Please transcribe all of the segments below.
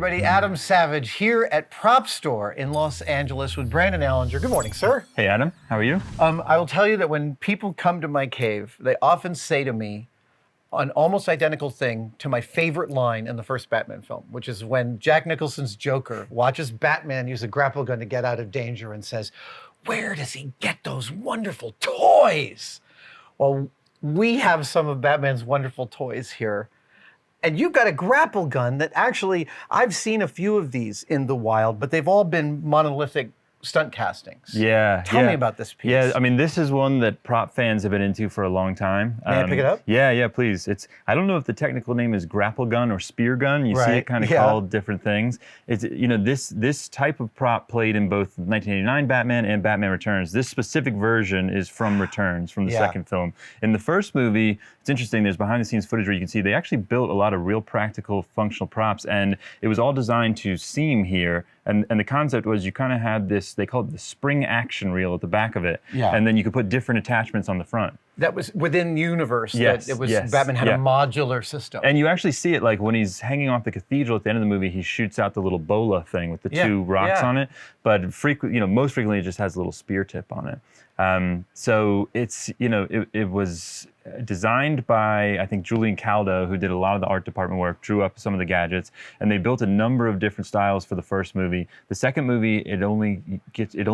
everybody. Adam Savage here at Prop Store in Los Angeles with Brandon Allinger. Good morning, sir. Hey, Adam. How are you? I will tell you that when people come to my cave, they often say to me an almost identical thing to my favorite line in the first Batman film, which is when Jack Nicholson's Joker watches Batman use a grapple gun to get out of danger and says, "Where does he get those wonderful toys?" Well, we have some of Batman's wonderful toys here. And you've got a grapple gun that actually, I've seen a few of these in the wild, but they've all been monolithic stunt castings. Yeah. Tell me about this piece. Yeah, I mean, this is one that prop fans have been into for a long time. May I pick it up? Yeah, please. I don't know if the technical name is grapple gun or spear gun. You see it kind of called different things. It's, you know, this type of prop played in both 1989 Batman and Batman Returns. This specific version is from Returns, from the second film. In the first movie, it's interesting, there's behind the scenes footage where you can see they actually built a lot of real practical functional props, and it was all designed to seam here. And the concept was you kind of had this, they called it the spring action reel at the back of it. Yeah. And then you could put different attachments on the front. That was within universe. Yes. That it was, Batman had a modular system. And you actually see it like when he's hanging off the cathedral at the end of the movie, he shoots out the little bola thing with the two rocks on it. But most frequently it just has a little spear tip on it. So it's, it was designed by, I think, Julian Caldo, who did a lot of the art department work, drew up some of the gadgets, and they built a number of different styles for the first movie. The second movie, it only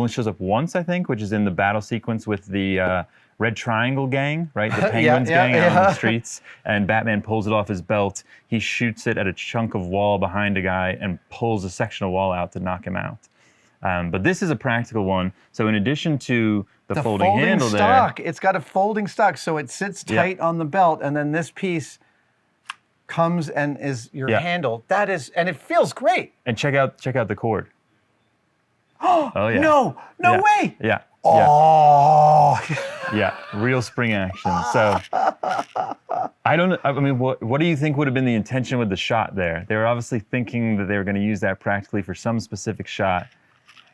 shows up once, I think, which is in the battle sequence with the Red Triangle gang, right? The Penguins gang out on the streets, and Batman pulls it off his belt. He shoots it at a chunk of wall behind a guy and pulls a section of wall out to knock him out. But this is a practical one. So in addition to the folding handle stock, it's got a folding stock, so it sits tight on the belt, and then this piece comes and is your handle. That is, and it feels great. And check out the cord. Oh yeah! No way! Yeah. Oh. Yeah, real spring action. So I mean, what do you think would have been the intention with the shot there? They were obviously thinking that they were going to use that practically for some specific shot.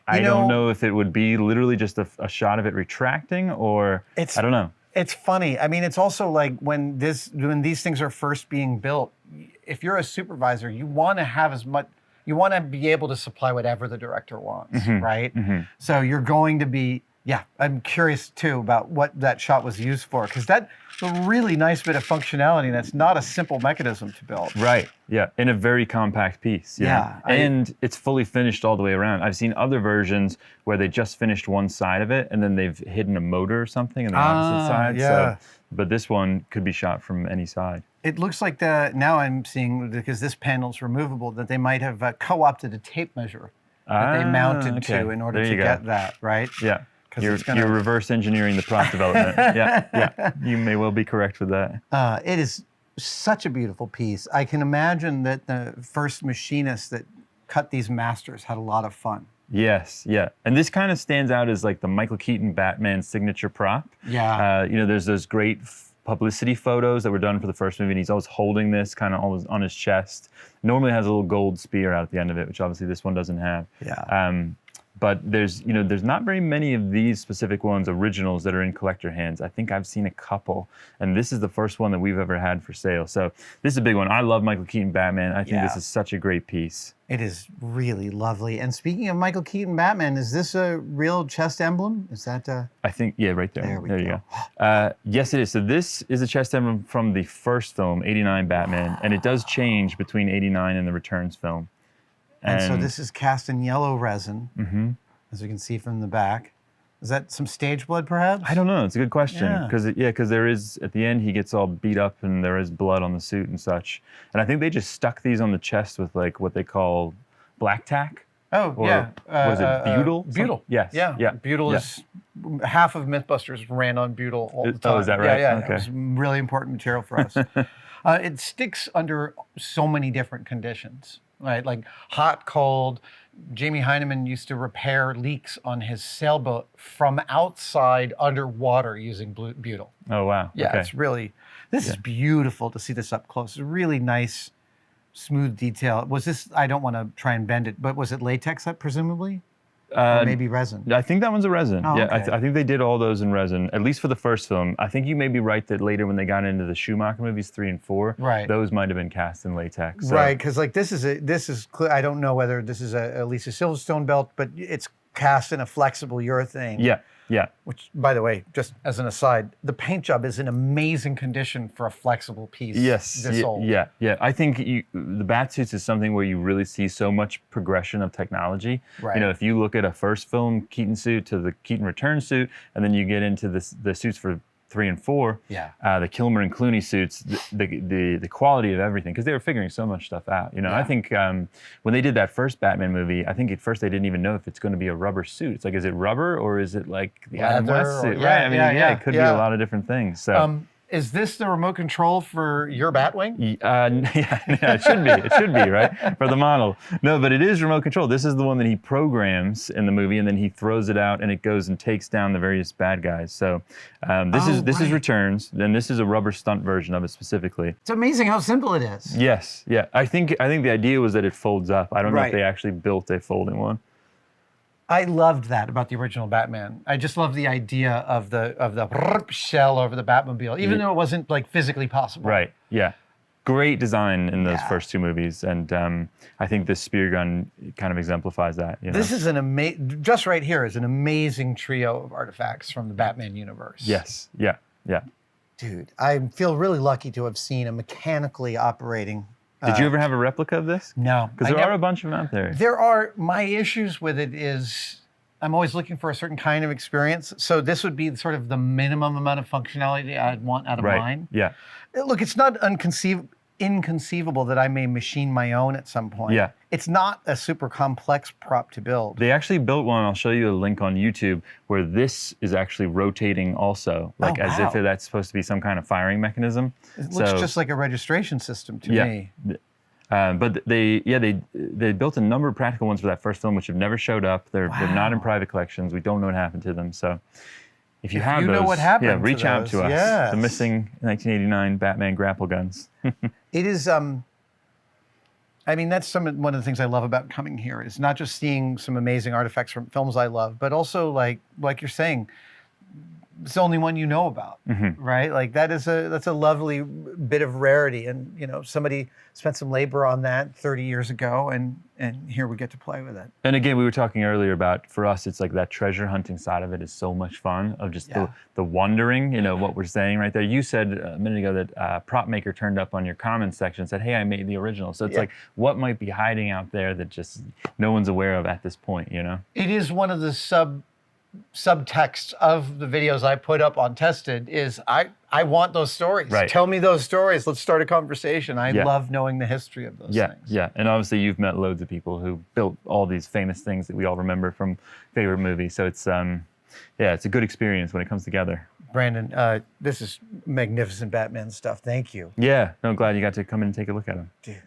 I don't know if it would be literally just a shot of it retracting, or I don't know. It's funny. I mean, it's also like when these things are first being built, if you're a supervisor, you want to have as much, you want to be able to supply whatever the director wants, right? So you're going to be, I'm curious too about what that shot was used for, because that's a really nice bit of functionality, and that's not a simple mechanism to build. Right, yeah, in a very compact piece. And it's fully finished all the way around. I've seen other versions where they just finished one side of it, and then they've hidden a motor or something on the opposite side. So, but this one could be shot from any side. It looks like now I'm seeing, because this panel's removable, that they might have co-opted a tape measure that they mounted to in order to get that, right? Yeah. You're reverse engineering the prop development. Yeah. You may well be correct with that. It is such a beautiful piece. I can imagine that the first machinists that cut these masters had a lot of fun. Yes, yeah. And this kind of stands out as like the Michael Keaton Batman signature prop. Yeah. There's those great publicity photos that were done for the first movie, and he's always holding this kind of always on his chest. Normally has a little gold spear out at the end of it, which obviously this one doesn't have. Yeah. But there's not very many of these specific ones, originals, that are in collector hands. I think I've seen a couple, and this is the first one that we've ever had for sale. So this is a big one. I love Michael Keaton Batman. I think this is such a great piece. It is really lovely. And speaking of Michael Keaton Batman, is this a real chest emblem? Is that I think, right there. There you go. Yes, it is. So this is a chest emblem from the first film, 89 Batman, and it does change between 89 and the Returns film. And so this is cast in yellow resin, as we can see from the back. Is that some stage blood, perhaps? I don't know. It's a good question. Because there is, at the end, he gets all beat up and there is blood on the suit and such. And I think they just stuck these on the chest with like what they call black tack. Oh, was it butyl? Butyl. Yes. Yeah. Butyl is, half of Mythbusters ran on butyl all the time. Oh, is that right? Yeah. Okay. It was really important material for us. It sticks under so many different conditions. Right, like hot, cold. Jamie Hyneman used to repair leaks on his sailboat from outside underwater using butyl. Oh, wow. Yeah, okay. it's really, this is beautiful to see this up close. It's a really nice, smooth detail. Was this, I don't want to try and bend it, but was it latex, presumably? Or maybe resin. I think that one's a resin. Oh, yeah, okay. I think they did all those in resin, at least for the first film. I think you may be right that later when they got into the Schumacher movies 3 and 4, Right. those might have been cast in latex. So. Right, because like this is I don't know whether this is a Lisa Silverstone belt, but it's cast in a flexible urethane. Yeah, yeah. Which, by the way, just as an aside, the paint job is in amazing condition for a flexible piece. Yes. This old. Yeah. I think the Batsuits is something where you really see so much progression of technology. Right. You know, if you look at a first film Keaton suit to the Keaton Return suit, and then you get into the suits for 3 and 4, the Kilmer and Clooney suits, the quality of everything, because they were figuring so much stuff out. You know, I think when they did that first Batman movie, I think at first they didn't even know if it's going to be a rubber suit. It's like, is it rubber or is it like the Adam West suit? Right? I mean, it could be a lot of different things. So. Is this the remote control for your Batwing? Yeah, it should be. It should be, right? For the model. No, but it is remote control. This is the one that he programs in the movie, and then he throws it out, and it goes and takes down the various bad guys. So this is Returns, and this is a rubber stunt version of it specifically. It's amazing how simple it is. Yes, yeah. I think the idea was that it folds up. I don't know if they actually built a folding one. I loved that about the original Batman. I just love the idea of the shell over the Batmobile, even though it wasn't like physically possible. Right. Yeah. Great design in those first two movies, and I think this spear gun kind of exemplifies that. You know? This is just right here is an amazing trio of artifacts from the Batman universe. Yes. Yeah. Yeah. Dude, I feel really lucky to have seen a mechanically operating. Did you ever have a replica of this? No. Because there are a bunch of them out there. There are. My issues with it is I'm always looking for a certain kind of experience. So this would be sort of the minimum amount of functionality I'd want out of mine. Yeah. Look, it's not inconceivable that I may machine my own at some point. Yeah. It's not a super complex prop to build. They actually built one. I'll show you a link on YouTube where this is actually rotating also, like as if that's supposed to be some kind of firing mechanism. It looks just like a registration system to me. But they built a number of practical ones for that first film, which have never showed up. They're not in private collections. We don't know what happened to them. So if you have those, know what happened reach out to us. Yes. The missing 1989 Batman grapple guns. It is. I mean, that's one of the things I love about coming here. Is not just seeing some amazing artifacts from films I love, but also like you're saying, it's the only one you know about, right? Like that's a lovely bit of rarity, and you know somebody spent some labor on that 30 years ago, and here we get to play with it. And again, we were talking earlier about, for us, it's like that treasure hunting side of it is so much fun, of just the wondering, you know, what we're saying right there. You said a minute ago that prop maker turned up on your comments section and said, hey, I made the original. So it's like, what might be hiding out there that just no one's aware of at this point, you know? It is one of the subtext of the videos I put up on Tested is I want those stories. Right. Tell me those stories. Let's start a conversation. I love knowing the history of those things. Yeah, and obviously you've met loads of people who built all these famous things that we all remember from favorite movies. So it's it's a good experience when it comes together. Brandon, this is magnificent Batman stuff. Thank you. Yeah, no, glad you got to come in and take a look at them. Dude.